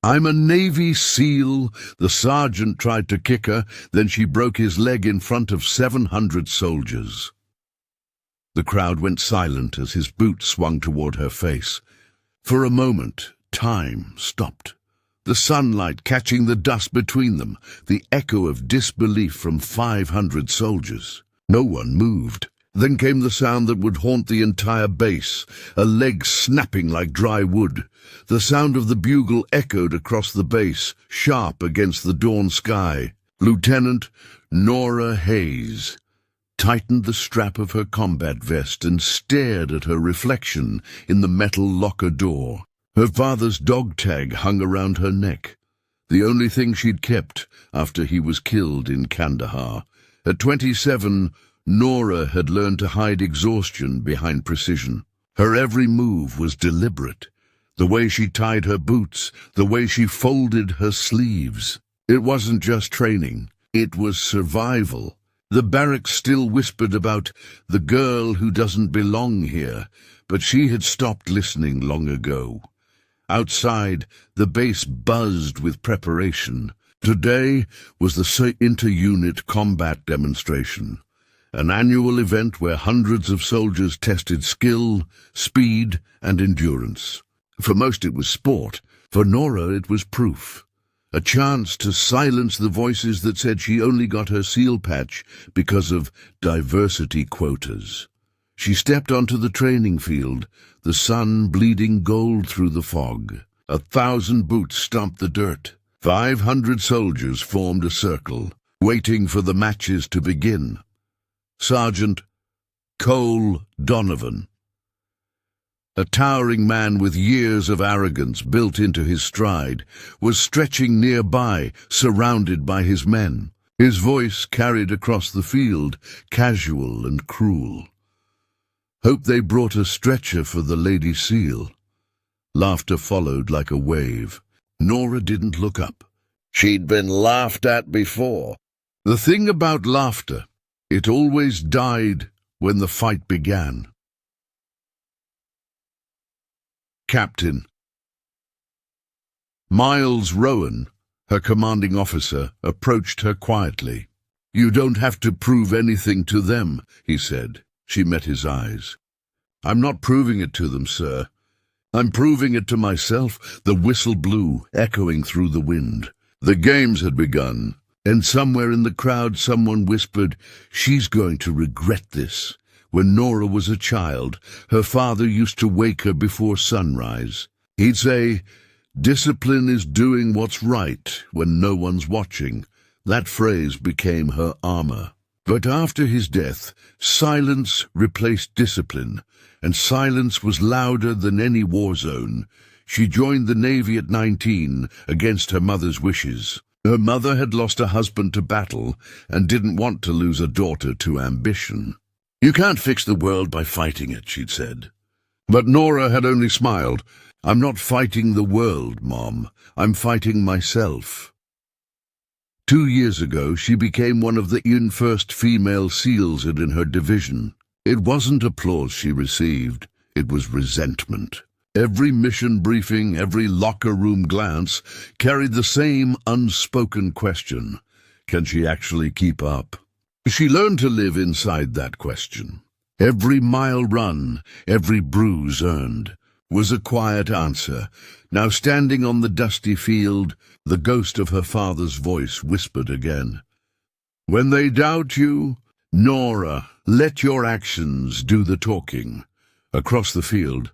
"I'm a Navy SEAL." The sergeant tried to kick her, then she broke his leg in front of 700 soldiers. The crowd went silent as his boot swung toward her face. For a moment, time stopped. The sunlight catching the dust between them, the echo of disbelief from 500 soldiers. No one moved. Then came the sound that would haunt the entire base, a leg snapping like dry wood. The sound of the bugle echoed across the base, sharp against the dawn sky. Lieutenant Nora Hayes tightened the strap of her combat vest and stared at her reflection in the metal locker door. Her father's dog tag hung around her neck, the only thing she'd kept after he was killed in Kandahar. At 27, Nora had learned to hide exhaustion behind precision. Her every move was deliberate. The way she tied her boots, the way she folded her sleeves. It wasn't just training, it was survival. The barracks still whispered about the girl who doesn't belong here, but she had stopped listening long ago. Outside, the base buzzed with preparation. Today was the inter-unit combat demonstration, an annual event where hundreds of soldiers tested skill, speed, and endurance. For most it was sport. For Nora it was proof. A chance to silence the voices that said she only got her SEAL patch because of diversity quotas. She stepped onto the training field, the sun bleeding gold through the fog. 1,000 boots stomped the dirt. 500 soldiers formed a circle, waiting for the matches to begin. Sergeant Donovan, a towering man with years of arrogance built into his stride, was stretching nearby, surrounded by his men. His voice carried across the field, casual and cruel. "Hope they brought a stretcher for the Lady SEAL." Laughter followed like a wave. Nora didn't look up. She'd been laughed at before. The thing about laughter, it always died when the fight began. Captain Miles Rowan, her commanding officer, approached her quietly. "You don't have to prove anything to them," he said. She met his eyes. "I'm not proving it to them, sir. I'm proving it to myself." The whistle blew, echoing through the wind. The games had begun, and somewhere in the crowd someone whispered, "She's going to regret this." When Nora was a child, her father used to wake her before sunrise. He'd say, "Discipline is doing what's right when no one's watching." That phrase became her armor. But after his death, silence replaced discipline, and silence was louder than any war zone. She joined the Navy at 19, against her mother's wishes. Her mother had lost a husband to battle, and didn't want to lose a daughter to ambition. "You can't fix the world by fighting it," she'd said. But Nora had only smiled. "I'm not fighting the world, Mom. I'm fighting myself." 2 years ago, she became one of the first female SEALs in her division. It wasn't applause she received, it was resentment. Every mission briefing, every locker room glance carried the same unspoken question: can she actually keep up? She learned to live inside that question. Every mile run, every bruise earned, was a quiet answer. Now standing on the dusty field, the ghost of her father's voice whispered again. "When they doubt you, Nora, let your actions do the talking." Across the field,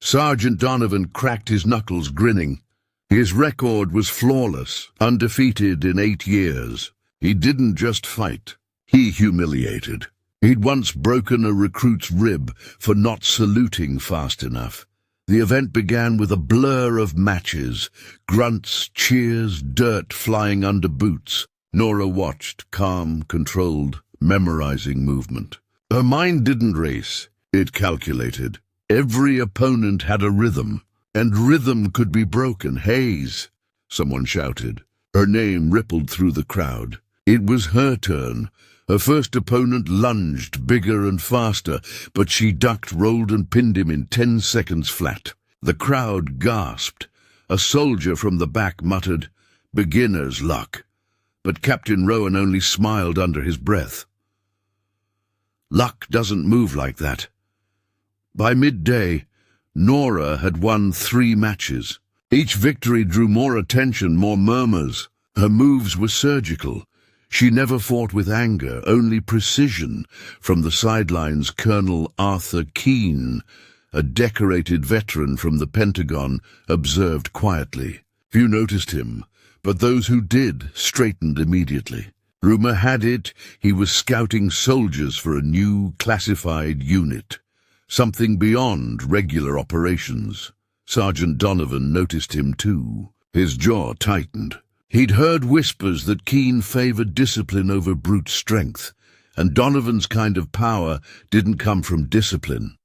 Sergeant Donovan cracked his knuckles, grinning. His record was flawless, undefeated in 8 years. He didn't just fight, he humiliated. He'd once broken a recruit's rib for not saluting fast enough. The event began with a blur of matches, grunts, cheers, dirt flying under boots. Nora watched, calm, controlled, memorizing movement. Her mind didn't race, it calculated. Every opponent had a rhythm, and rhythm could be broken. "Hayes!" someone shouted. Her name rippled through the crowd. It was her turn. Her first opponent lunged, bigger and faster, but she ducked, rolled and pinned him in 10 seconds flat. The crowd gasped. A soldier from the back muttered, "Beginner's luck," but Captain Rowan only smiled under his breath. Luck doesn't move like that. By midday, Nora had won 3 matches. Each victory drew more attention, more murmurs. Her moves were surgical. She never fought with anger, only precision. From the sidelines, Colonel Arthur Keane, a decorated veteran from the Pentagon, observed quietly. Few noticed him, but those who did straightened immediately. Rumor had it he was scouting soldiers for a new classified unit, something beyond regular operations. Sergeant Donovan noticed him too. His jaw tightened. He'd heard whispers that Keane favored discipline over brute strength, and Donovan's kind of power didn't come from discipline.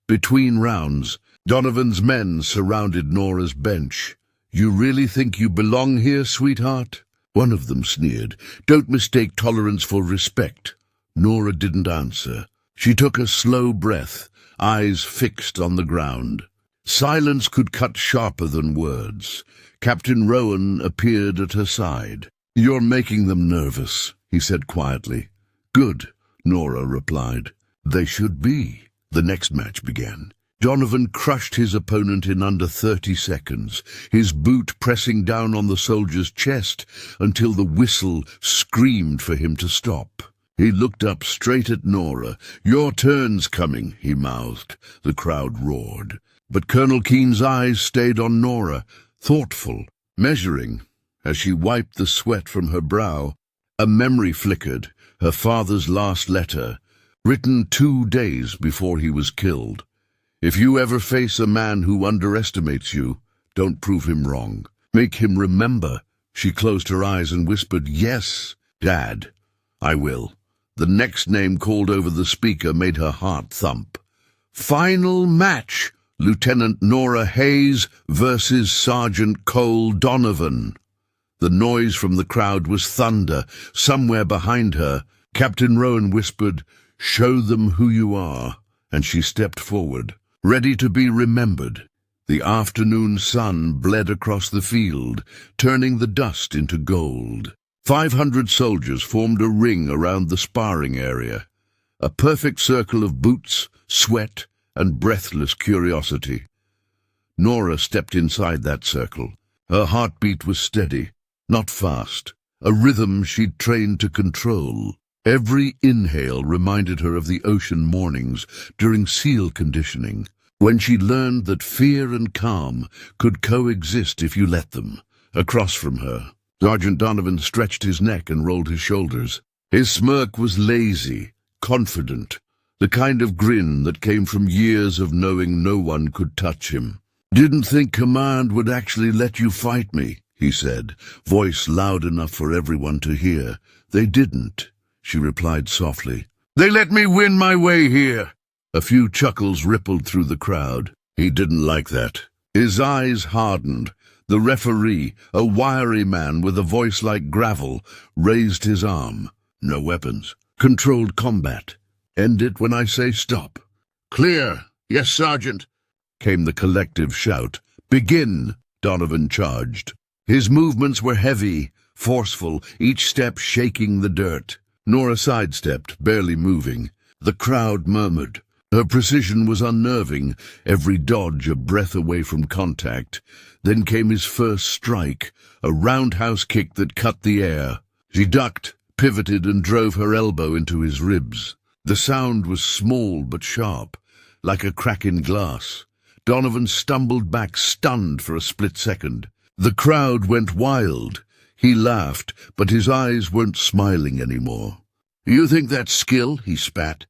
Between rounds, Donovan's men surrounded Nora's bench. "You really think you belong here, sweetheart?" One of them sneered. "Don't mistake tolerance for respect." Nora didn't answer. She took a slow breath, eyes fixed on the ground. Silence could cut sharper than words. Captain Rowan appeared at her side. "You're making them nervous," he said quietly. "Good," Nora replied. "They should be." The next match began. Donovan crushed his opponent in under 30 seconds, his boot pressing down on the soldier's chest until the whistle screamed for him to stop. He looked up straight at Nora. "Your turn's coming," he mouthed. The crowd roared. But Colonel Keane's eyes stayed on Nora, thoughtful, measuring. As she wiped the sweat from her brow, a memory flickered, her father's last letter, written 2 days before he was killed. "If you ever face a man who underestimates you, don't prove him wrong. Make him remember." She closed her eyes and whispered, "Yes, Dad, I will." The next name called over the speaker made her heart thump. Final match! Lieutenant Nora Hayes versus Sergeant Donovan. The noise from the crowd was thunder. Somewhere behind her, Captain Rowan whispered, "Show them who you are," and she stepped forward, ready to be remembered. The afternoon sun bled across the field, turning the dust into gold. 500 soldiers formed a ring around the sparring area, a perfect circle of boots, sweat, and breathless curiosity. Nora stepped inside that circle. Her heartbeat was steady, not fast, a rhythm she'd trained to control. Every inhale reminded her of the ocean mornings during SEAL conditioning, when she learned that fear and calm could coexist if you let them. Across from her, Sergeant Donovan stretched his neck and rolled his shoulders. His smirk was lazy, confident, the kind of grin that came from years of knowing no one could touch him. "Didn't think command would actually let you fight me," he said, voice loud enough for everyone to hear. "They didn't," she replied softly. "They let me win my way here." A few chuckles rippled through the crowd. He didn't like that. His eyes hardened. The referee, a wiry man with a voice like gravel, raised his arm. "No weapons. Controlled combat. End it when I say stop." "Clear. Yes, Sergeant," came the collective shout. "Begin," Donovan charged. His movements were heavy, forceful, each step shaking the dirt. Nora sidestepped, barely moving. The crowd murmured. Her precision was unnerving, every dodge a breath away from contact. Then came his first strike, a roundhouse kick that cut the air. She ducked, pivoted, and drove her elbow into his ribs. The sound was small but sharp, like a crack in glass. Donovan stumbled back, stunned for a split second. The crowd went wild. He laughed, but his eyes weren't smiling anymore. "You think that's skill?" he spat.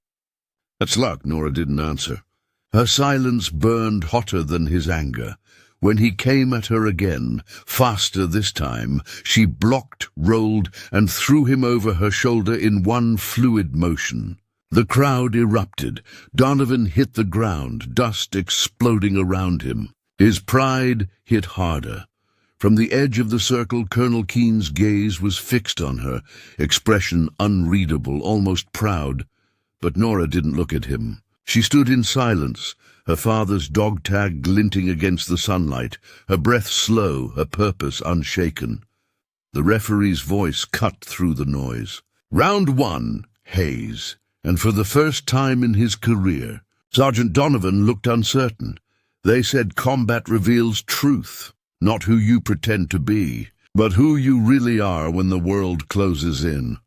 "That's luck," Nora didn't answer. Her silence burned hotter than his anger. When he came at her again, faster this time, she blocked, rolled, and threw him over her shoulder in one fluid motion. The crowd erupted. Donovan hit the ground, dust exploding around him. His pride hit harder. From the edge of the circle, Colonel Keane's gaze was fixed on her, expression unreadable, almost proud. But Nora didn't look at him. She stood in silence, her father's dog tag glinting against the sunlight, her breath slow, her purpose unshaken. The referee's voice cut through the noise. Round 1, Hayes, and for the first time in his career, Sergeant Donovan looked uncertain. They said combat reveals truth, not who you pretend to be, but who you really are when the world closes in.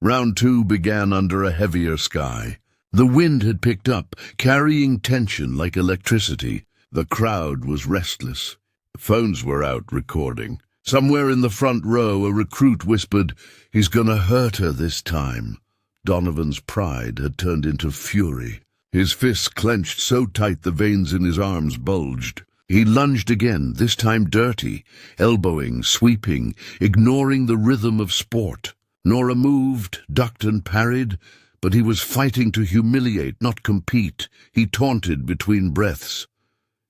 Round 2 began under a heavier sky. The wind had picked up, carrying tension like electricity. The crowd was restless. Phones were out recording. Somewhere in the front row, a recruit whispered, "He's gonna hurt her this time." Donovan's pride had turned into fury. His fists clenched so tight the veins in his arms bulged. He lunged again, this time dirty, elbowing, sweeping, ignoring the rhythm of sport. Nora moved, ducked and parried, but he was fighting to humiliate, not compete. He taunted between breaths.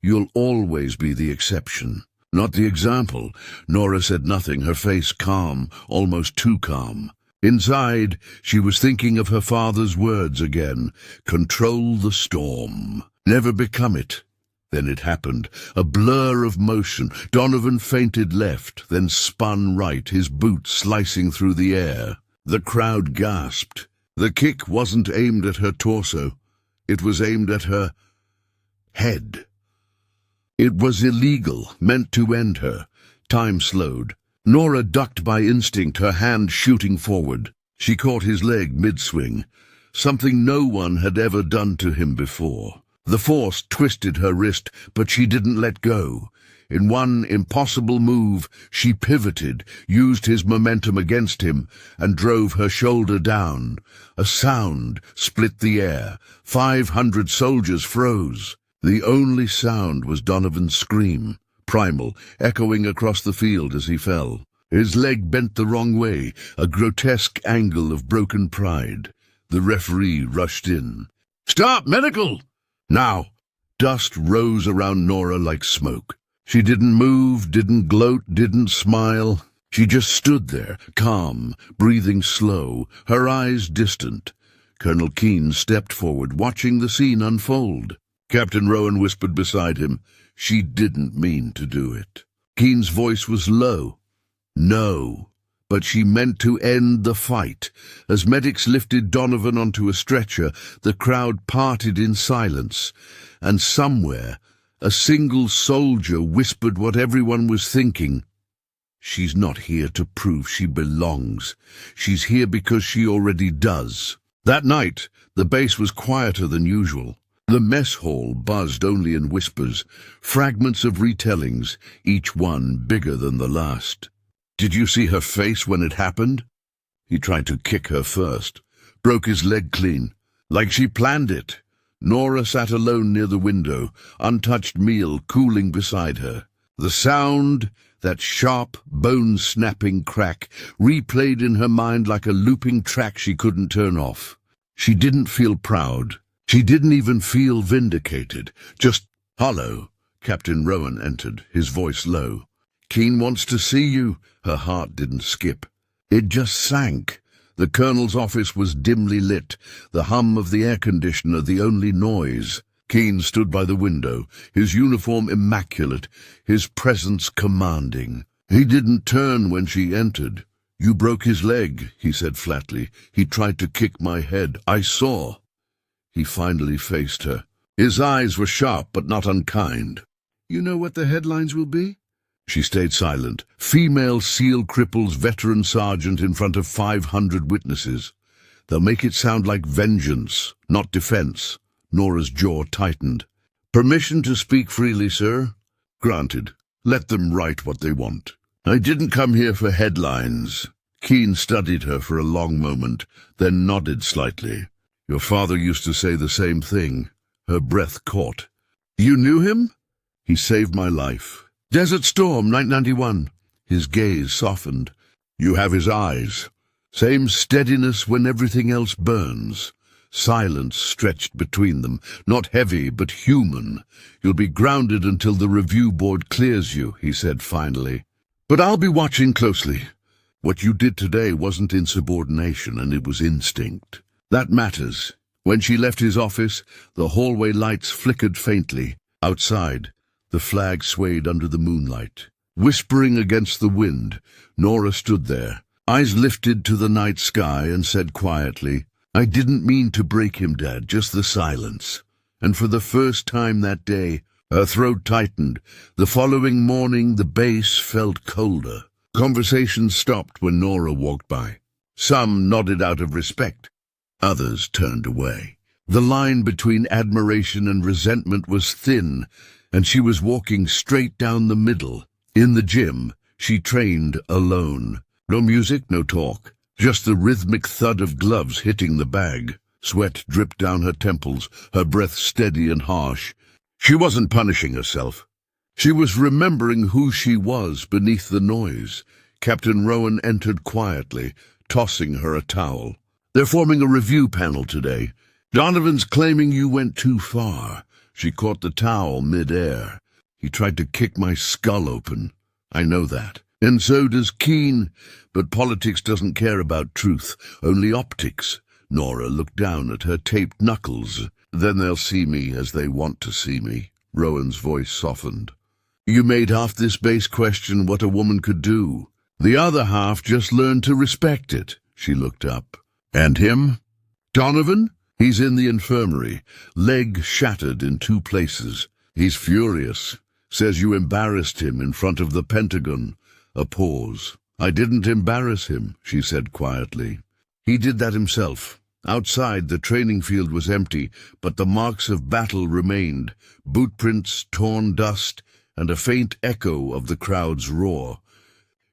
"You'll always be the exception, not the example." Nora said nothing, her face calm, almost too calm. Inside, she was thinking of her father's words again. Control the storm. Never become it. Then it happened. A blur of motion. Donovan feinted left, then spun right, his boot slicing through the air. The crowd gasped. The kick wasn't aimed at her torso. It was aimed at her head. It was illegal, meant to end her. Time slowed. Nora ducked by instinct, her hand shooting forward. She caught his leg mid-swing, something no one had ever done to him before. The force twisted her wrist, but she didn't let go. In one impossible move, she pivoted, used his momentum against him, and drove her shoulder down. A sound split the air. 500 soldiers froze. The only sound was Donovan's scream, primal, echoing across the field as he fell. His leg bent the wrong way, a grotesque angle of broken pride. The referee rushed in. "Stop! Medical! Now!" Dust rose around Nora like smoke. She didn't move, didn't gloat, didn't smile. She just stood there, calm, breathing slow, her eyes distant. Colonel Keene stepped forward, watching the scene unfold. Captain Rowan whispered beside him, "She didn't mean to do it." Keene's voice was low. "No." But she meant to end the fight. As medics lifted Donovan onto a stretcher, the crowd parted in silence, and somewhere a single soldier whispered what everyone was thinking. "She's not here to prove she belongs. She's here because she already does." That night, the base was quieter than usual. The mess hall buzzed only in whispers, fragments of retellings, each one bigger than the last. "Did you see her face when it happened?" He tried to kick her first, broke his leg clean, like she planned it. Nora sat alone near the window, untouched meal cooling beside her. The sound, that sharp, bone-snapping crack, replayed in her mind like a looping track she couldn't turn off. She didn't feel proud. She didn't even feel vindicated. Just hollow. Captain Rowan entered, his voice low. "Keene wants to see you." Her heart didn't skip. It just sank. The colonel's office was dimly lit, the hum of the air conditioner the only noise. Keene stood by the window, his uniform immaculate, his presence commanding. He didn't turn when she entered. "You broke his leg," he said flatly. "He tried to kick my head. I saw." He finally faced her. His eyes were sharp but not unkind. "You know what the headlines will be?" She stayed silent. Female SEAL cripples veteran sergeant in front of 500 witnesses. They'll make it sound like vengeance, not defense. Nora's jaw tightened. "Permission to speak freely, sir?" "Granted. Let them write what they want." "I didn't come here for headlines." Keene studied her for a long moment, then nodded slightly. "Your father used to say the same thing." Her breath caught. "You knew him?" "He saved my life. Desert Storm, 1991. His gaze softened. "You have his eyes. Same steadiness when everything else burns." Silence stretched between them, not heavy but human. "You'll be grounded until the review board clears you," he said finally. "But I'll be watching closely. What you did today wasn't insubordination, and it was instinct. That matters. When she left his office, the hallway lights flickered faintly. Outside, the flag swayed under the moonlight. Whispering against the wind, Nora stood there, eyes lifted to the night sky, and said quietly, "I didn't mean to break him, Dad, just the silence." And for the first time that day, her throat tightened. The following morning, the base felt colder. Conversation stopped when Nora walked by. Some nodded out of respect. Others turned away. The line between admiration and resentment was thin, and she was walking straight down the middle. In the gym, she trained alone. No music, no talk. Just the rhythmic thud of gloves hitting the bag. Sweat dripped down her temples, her breath steady and harsh. She wasn't punishing herself. She was remembering who she was beneath the noise. Captain Rowan entered quietly, tossing her a towel. "They're forming a review panel today. Donovan's claiming you went too far." She caught the towel mid-air. "He tried to kick my skull open. I know that. And so does Keane. But politics doesn't care about truth, only optics." Nora looked down at her taped knuckles. "Then they'll see me as they want to see me." Rowan's voice softened. "You made half this base question what a woman could do. The other half just learned to respect it." She looked up. "And him? Donovan? He's in the infirmary, leg shattered in 2 places. He's furious. Says you embarrassed him in front of the Pentagon." A pause. "I didn't embarrass him," she said quietly. "He did that himself. Outside, the training field was empty, but the marks of battle remained, bootprints, torn dust, and a faint echo of the crowd's roar."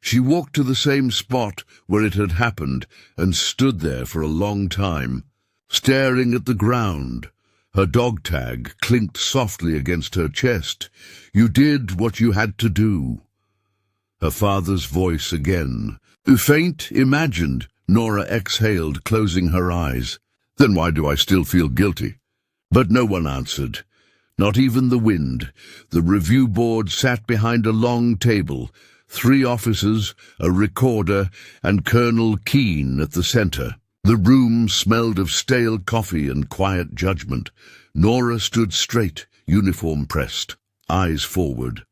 She walked to the same spot where it had happened and stood there for a long time, staring at the ground. Her dog tag clinked softly against her chest. "You did what you had to do." Her father's voice again. "Faint, imagined," Nora exhaled, closing her eyes. "Then why do I still feel guilty?" But no one answered. Not even the wind. The review board sat behind a long table. 3 officers, a recorder, and Colonel Keane at the center. The room smelled of stale coffee and quiet judgment. Nora stood straight, uniform pressed, eyes forward.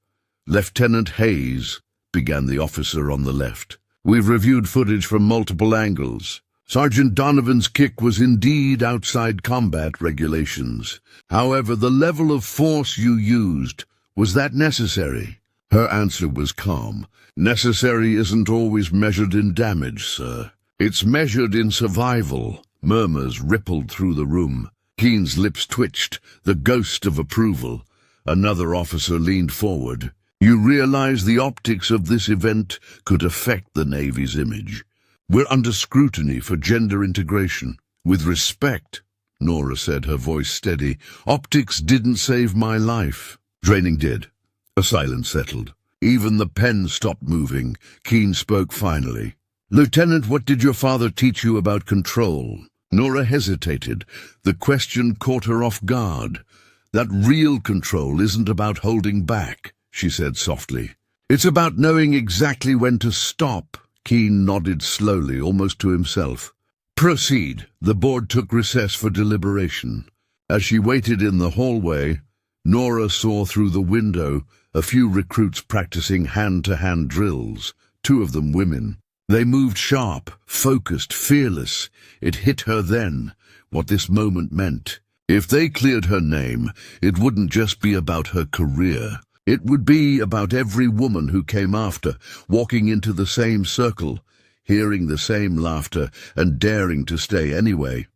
"Lieutenant Hayes," began the officer on the left. "We've reviewed footage from multiple angles. Sergeant Donovan's kick was indeed outside combat regulations. However, the level of force you used, was that necessary?" Her answer was calm. "Necessary isn't always measured in damage, sir. It's measured in survival." Murmurs rippled through the room. Keane's lips twitched, the ghost of approval. Another officer leaned forward. "You realize the optics of this event could affect the Navy's image. We're under scrutiny for gender integration." "With respect," Nora said, her voice steady, "optics didn't save my life. Training did." A silence settled. Even the pen stopped moving. Keane spoke finally. "Lieutenant, what did your father teach you about control?" Nora hesitated. The question caught her off guard. "That real control isn't about holding back," she said softly. "It's about knowing exactly when to stop." Keane nodded slowly, almost to himself. "Proceed." The board took recess for deliberation. As she waited in the hallway, Nora saw through the window a few recruits practicing hand-to-hand drills, 2 of them women. They moved sharp, focused, fearless. It hit her then, what this moment meant. If they cleared her name, it wouldn't just be about her career. It would be about every woman who came after, walking into the same circle, hearing the same laughter, and daring to stay anyway.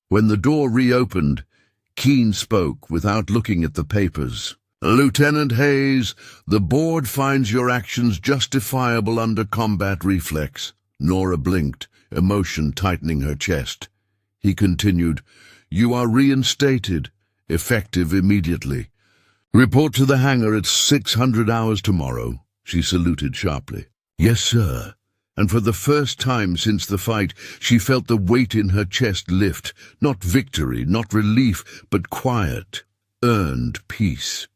When the door reopened, Keane spoke without looking at the papers. "Lieutenant Hayes, the board finds your actions justifiable under combat reflex." Nora blinked, emotion tightening her chest. He continued, "You are reinstated, effective immediately. Report to the hangar at 600 hours tomorrow." She saluted sharply. "Yes, sir." And for the first time since the fight, she felt the weight in her chest lift. Not victory, not relief, but quiet, earned peace.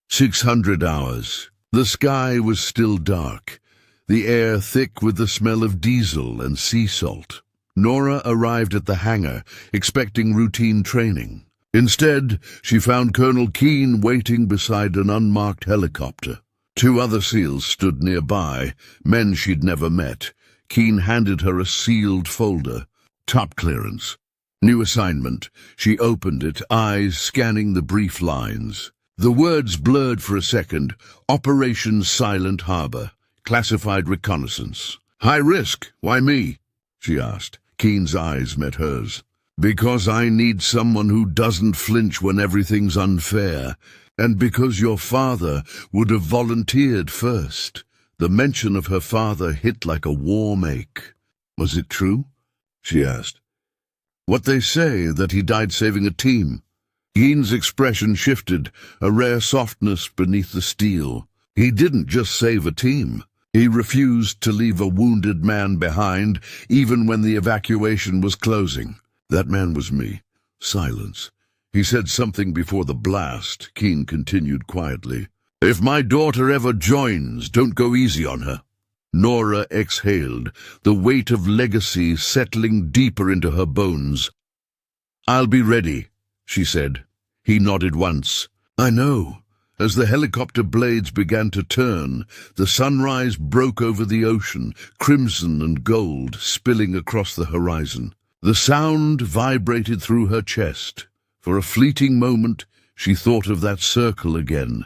600 hours. The sky was still dark, the air thick with the smell of diesel and sea salt. Nora arrived at the hangar, expecting routine training. Instead, she found Colonel Keene waiting beside an unmarked helicopter. 2 other SEALs stood nearby, men she'd never met. Keene handed her a sealed folder. Top clearance. New assignment. She opened it, eyes scanning the brief lines. The words blurred for a second. Operation Silent Harbor. Classified reconnaissance. High risk. Why me? She asked. Keene's eyes met hers. Because I need someone who doesn't flinch when everything's unfair, and because your father would have volunteered first. The mention of her father hit like a warm ache. Was it true? She asked. What they say, that he died saving a team. Keene's expression shifted, a rare softness beneath the steel. He didn't just save a team. He refused to leave a wounded man behind, even when the evacuation was closing. That man was me. Silence. He said something before the blast. Keene continued quietly. If my daughter ever joins, don't go easy on her. Nora exhaled, the weight of legacy settling deeper into her bones. I'll be ready, she said. He nodded once. I know. As the helicopter blades began to turn, the sunrise broke over the ocean, crimson and gold spilling across the horizon. The sound vibrated through her chest. For a fleeting moment, she thought of that circle again.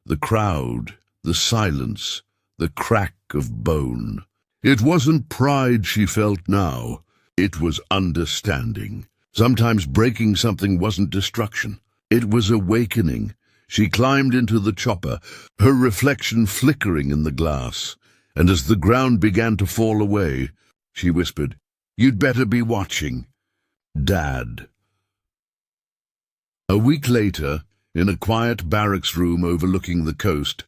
The crowd, the silence, the crack of bone. It wasn't pride she felt now. It was understanding. Sometimes breaking something wasn't destruction. It was awakening. She climbed into the chopper, her reflection flickering in the glass. And as the ground began to fall away, she whispered, You'd better be watching. Dad. A week later, in a quiet barracks room overlooking the coast,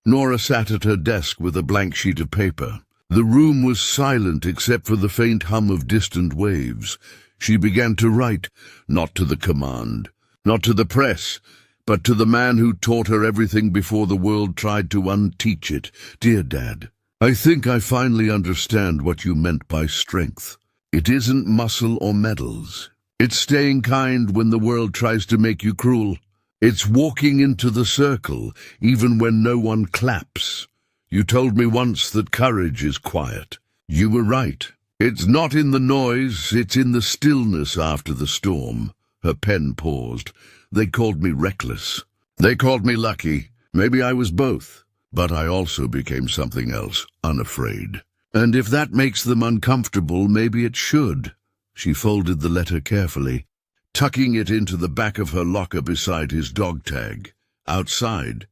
Nora sat at her desk with a blank sheet of paper. The room was silent except for the faint hum of distant waves. She began to write, not to the command, not to the press, but to the man who taught her everything before the world tried to unteach it. Dear Dad, I think I finally understand what you meant by strength. It isn't muscle or medals. It's staying kind when the world tries to make you cruel. It's walking into the circle, even when no one claps. You told me once that courage is quiet. You were right. It's not in the noise, it's in the stillness after the storm. Her pen paused. They called me reckless. They called me lucky. Maybe I was both. But I also became something else, unafraid. And if that makes them uncomfortable, maybe it should. She folded the letter carefully, tucking it into the back of her locker beside his dog tag. Outside,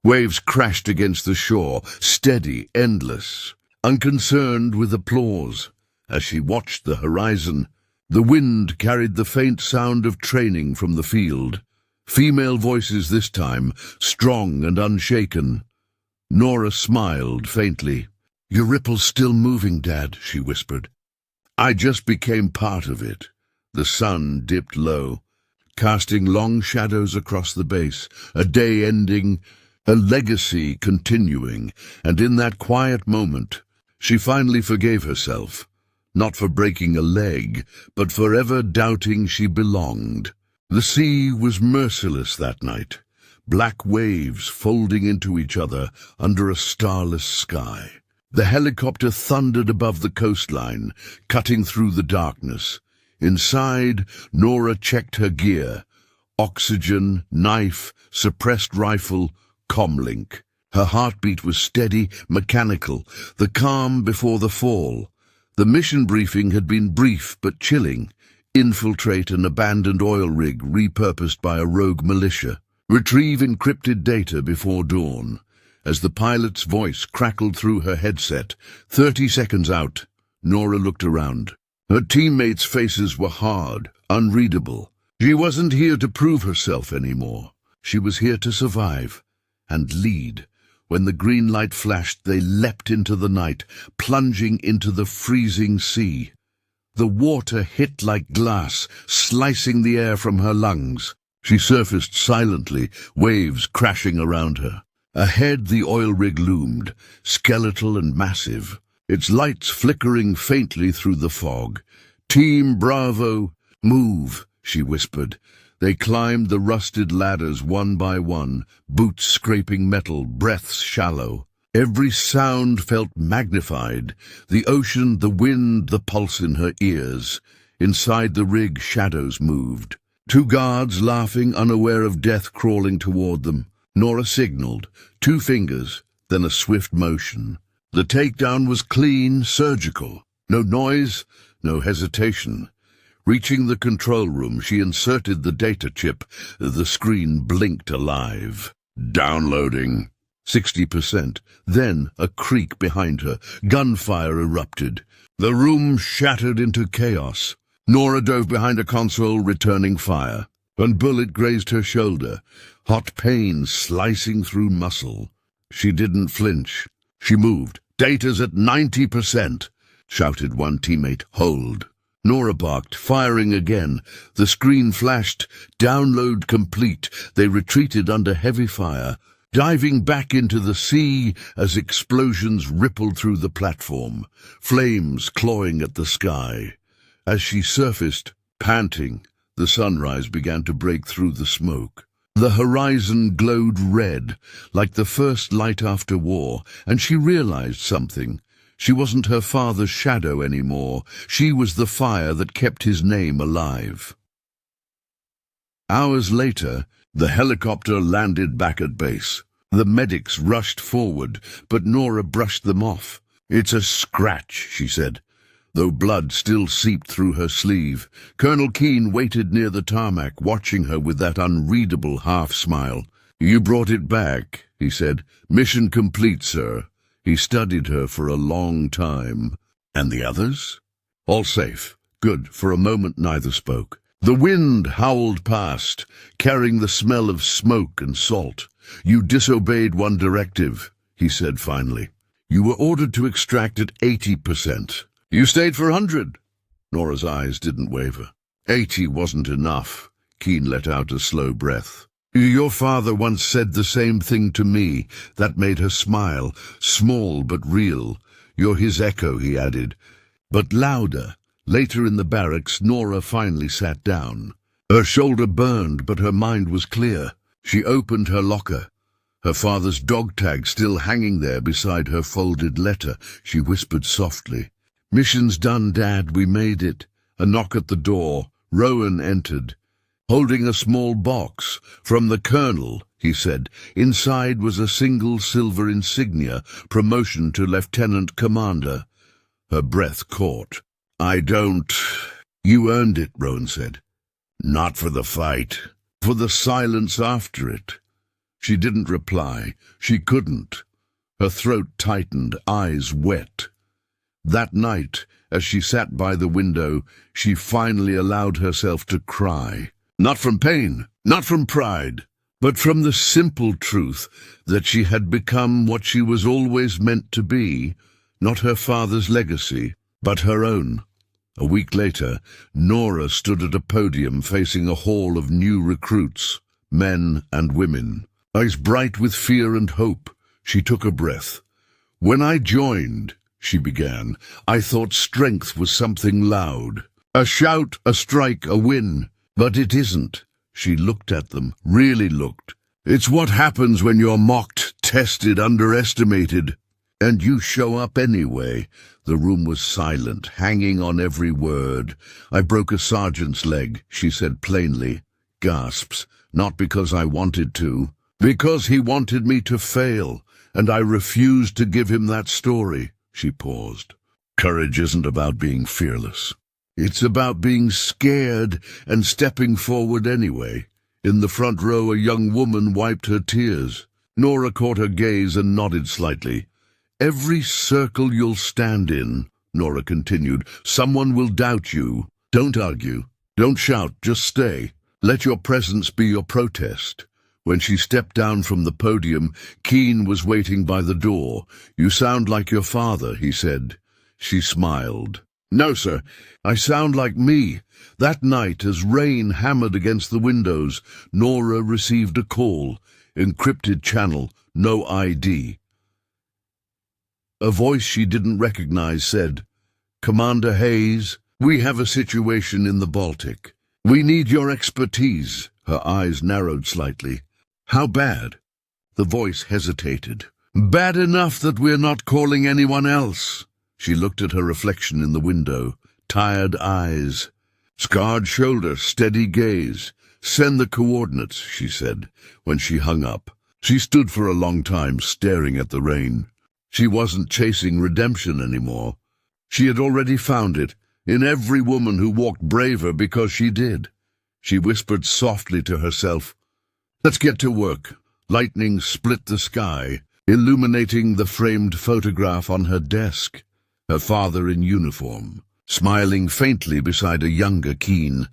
waves crashed against the shore, steady, endless, unconcerned with applause. As she watched the horizon, the wind carried the faint sound of training from the field. Female voices this time, strong and unshaken. Nora smiled faintly. Your ripple's still moving, Dad, she whispered. I just became part of it. The sun dipped low, casting long shadows across the base, a day ending, a legacy continuing, and in that quiet moment, she finally forgave herself, not for breaking a leg, but for ever doubting she belonged. The sea was merciless that night, black waves folding into each other under a starless sky. The helicopter thundered above the coastline, cutting through the darkness. Inside, Nora checked her gear. Oxygen, knife, suppressed rifle, comlink. Her heartbeat was steady, mechanical, the calm before the fall. The mission briefing had been brief but chilling. Infiltrate an abandoned oil rig repurposed by a rogue militia. Retrieve encrypted data before dawn. As the pilot's voice crackled through her headset, 30 seconds out, Nora looked around. Her teammates' faces were hard, unreadable. She wasn't here to prove herself anymore. She was here to survive and lead. When the green light flashed, they leapt into the night, plunging into the freezing sea. The water hit like glass, slicing the air from her lungs. She surfaced silently, waves crashing around her. Ahead the oil rig loomed, skeletal and massive, its lights flickering faintly through the fog. "Team Bravo, move," she whispered. They climbed the rusted ladders one by one, boots scraping metal, breaths shallow. Every sound felt magnified, the ocean, the wind, the pulse in her ears. Inside the rig, shadows moved. Two guards, laughing, unaware of death crawling toward them. Nora signaled, 2 fingers, then a swift motion. The takedown was clean, surgical. No noise, no hesitation. Reaching the control room, she inserted the data chip. The screen blinked alive. Downloading. 60%. Then a creak behind her. Gunfire erupted. The room shattered into chaos. Nora dove behind a console, returning fire. A bullet grazed her shoulder, hot pain slicing through muscle. She didn't flinch. She moved. "Data's at 90%, shouted one teammate. "Hold." Nora barked, firing again. The screen flashed. Download complete. They retreated under heavy fire, diving back into the sea as explosions rippled through the platform, flames clawing at the sky. As she surfaced, panting, the sunrise began to break through the smoke. The horizon glowed red, like the first light after war, and she realized something. She wasn't her father's shadow anymore. She was the fire that kept his name alive. Hours later, the helicopter landed back at base. The medics rushed forward, but Nora brushed them off. "It's a scratch," she said, though blood still seeped through her sleeve. Colonel Keene waited near the tarmac, watching her with that unreadable half-smile. "You brought it back," he said. "Mission complete, sir." He studied her for a long time. "And the others?" "All safe." "Good." For a moment neither spoke. The wind howled past, carrying the smell of smoke and salt. "You disobeyed one directive," he said finally. "You were ordered to extract at 80%. You stayed for 100. Nora's eyes didn't waver. 80 wasn't enough. Keene let out a slow breath. "Your father once said the same thing to me." That made her smile, small but real. "You're his echo," he added, but louder. Later in the barracks, Nora finally sat down. Her shoulder burned, but her mind was clear. She opened her locker. Her father's dog tag still hanging there beside her folded letter. She whispered softly, "Mission's done, Dad, we made it." A knock at the door. Rowan entered, holding a small box. "From the Colonel," he said. Inside was a single silver insignia, promotion to Lieutenant Commander. Her breath caught. "I don't—" "You earned it," Rowan said. "Not for the fight. For the silence after it." She didn't reply. She couldn't. Her throat tightened, eyes wet. That night, as she sat by the window, she finally allowed herself to cry. Not from pain, not from pride, but from the simple truth that she had become what she was always meant to be, not her father's legacy, but her own. A week later, Nora stood at a podium facing a hall of new recruits, men and women. Eyes bright with fear and hope, she took a breath. "When I joined," she began, "I thought strength was something loud. A shout, a strike, a win. But it isn't." She looked at them, really looked. "It's what happens when you're mocked, tested, underestimated. And you show up anyway." The room was silent, hanging on every word. "I broke a sergeant's leg," she said plainly. Gasps. "Not because I wanted to. Because he wanted me to fail, and I refused to give him that story." She paused. "Courage isn't about being fearless. It's about being scared and stepping forward anyway." In the front row, a young woman wiped her tears. Nora caught her gaze and nodded slightly. "Every circle you'll stand in," Nora continued, "someone will doubt you. Don't argue. Don't shout. Just stay. Let your presence be your protest." When she stepped down from the podium, Keene was waiting by the door. "You sound like your father," he said. She smiled. "No, sir. I sound like me." That night, as rain hammered against the windows, Nora received a call. Encrypted channel, no ID. A voice she didn't recognize said, "Commander Hayes, We have a situation in the Baltic. We need your expertise." Her eyes narrowed slightly. "How bad?" The voice hesitated. "Bad enough that we're not calling anyone else." She looked at her reflection in the window. Tired eyes. Scarred shoulder, steady gaze. "Send the coordinates," she said, when she hung up. She stood for a long time, staring at the rain. She wasn't chasing redemption anymore. She had already found it, in every woman who walked braver because she did. She whispered softly to herself, "Let's get to work." Lightning split the sky, illuminating the framed photograph on her desk. Her father in uniform, smiling faintly beside a younger Keen.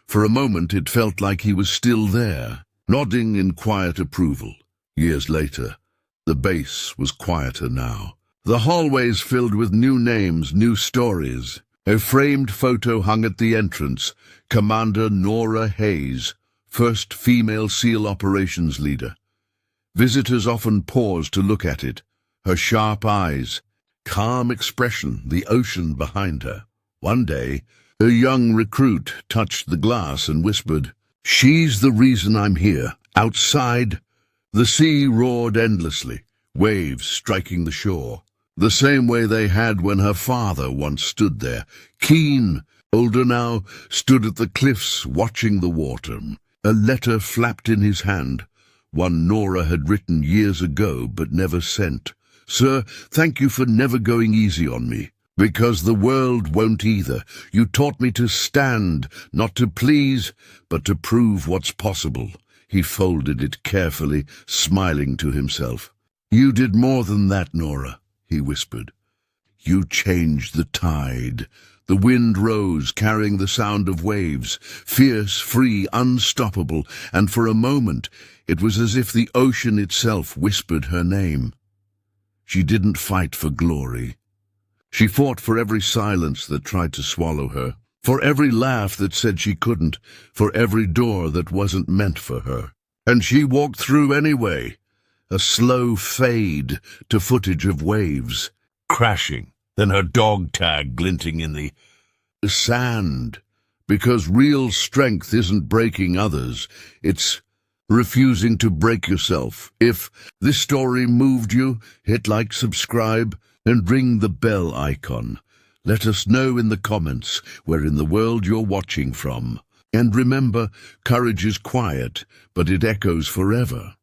For a moment it felt like he was still there, nodding in quiet approval. Years later, the base was quieter now. The hallways filled with new names, new stories. A framed photo hung at the entrance. Commander Nora Hayes, first female SEAL operations leader. Visitors often paused to look at it. Her sharp eyes, calm expression, the ocean behind her. One day, a young recruit touched the glass and whispered, "She's the reason I'm here." Outside, the sea roared endlessly, waves striking the shore, the same way they had when her father once stood there. Keen, older now, stood at the cliffs watching the water. A letter flapped in his hand, one Nora had written years ago but never sent. "Sir, thank you for never going easy on me, because the world won't either. You taught me to stand, not to please, but to prove what's possible." He folded it carefully, smiling to himself. "You did more than that, Nora," he whispered. "You changed the tide." The wind rose, carrying the sound of waves, fierce, free, unstoppable, and for a moment it was as if the ocean itself whispered her name. She didn't fight for glory. She fought for every silence that tried to swallow her, for every laugh that said she couldn't, for every door that wasn't meant for her. And she walked through anyway, a slow fade to footage of waves crashing, then her dog tag glinting in the sand. Because real strength isn't breaking others, it's refusing to break yourself. If this story moved you, hit like, subscribe, and ring the bell icon. Let us know in the comments where in the world you're watching from. And remember, courage is quiet, but it echoes forever.